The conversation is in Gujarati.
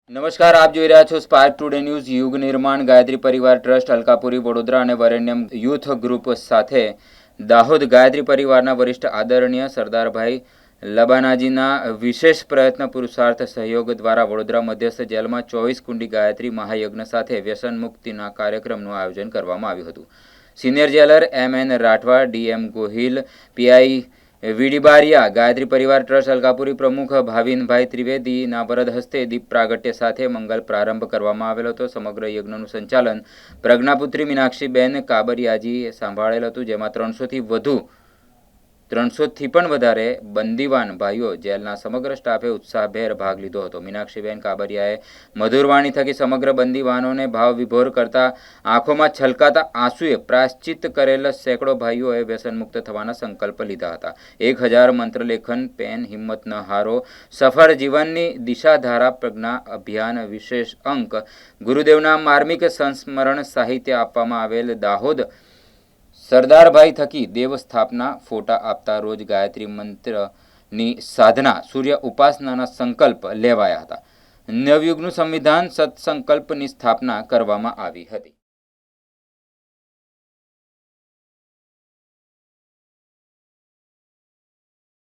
નમસ્કાર, આપ જોઈ રહ્યા છો સ્પાર્ક ટુડે ન્યૂઝ। યુગ નિર્માણ ગાયત્રી પરિવાર ટ્રસ્ટ અલકાપુરી વડોદરા અને વરેણ્યમ યુથ ગ્રુપ સાથે દાહોદ ગાયત્રી પરિવારના વરિષ્ઠ આદરણીય સરદારભાઈ લબાનાજીના વિશેષ પ્રયત્ન પુરુષાર્થ સહયોગ દ્વારા વડોદરા મધ્યસ્થ જેલમાં 24 કુંડી ગાયત્રી મહાયજ્ઞ સાથે વ્યસન મુક્તિના કાર્યક્રમનું આયોજન કરવામાં આવ્યું હતું। Senior jailer એમ.એન. Rathwa, ડી.એમ. Gohil, PI વીડીબારિયા, ગાयत्री परिवार ट्रस्ट अलकापुरी प्रमुख भाविनभाई त्रिवेदीના વરદ હસ્તે દીપ પ્રાગટ્ય સાથે મંગલ પ્રારંભ કરવામાં આવેલો હતો। સમગ્ર યજ્ઞનું સંચાલન પ્રજ્ઞાપુત્રી મીનાક્ષીબેન કાબરિયાજીએ સંભાળેલ હતું, જેમાં 300 થી પણ વધારે બંદીવાન ભાઈઓ જેલના સમગ્ર સ્ટાફે ઉત્સાહભેર ભાગ લીધો હતો। મીનાક્ષીબેન કાબરિયાએ મધુરવાણી થકી સમગ્ર બંદીવાનોને ભાવ વિભોર કરતા આંખોમાં છલકાતા આંસુએ પ્રાયશ્ચિત કરેલ સેંકડો ભાઈઓએ વ્યસન મુક્ત થવાના સંકલ્પ લીધા હતા। 1000 મંત્રલેખન પેન, હિંમત ન હારો, સફળ જીવનની દિશાધારા પ્રજ્ઞા અભિયાન વિશેષ અંક, ગુરુદેવના માર્મિક સંસ્મરણ સાહિત્ય આપવામાં આવેલ દાહોદ સરદારભાઈ થકી દેવ સ્થાપના ફોટા આપતા રોજ ગાયત્રી મંત્રની સાધના, સૂર્ય ઉપાસનાના સંકલ્પ લેવાયા હતા। નવયુગનું સંવિધાન સત્સંકલ્પની સ્થાપના કરવામાં આવી હતી।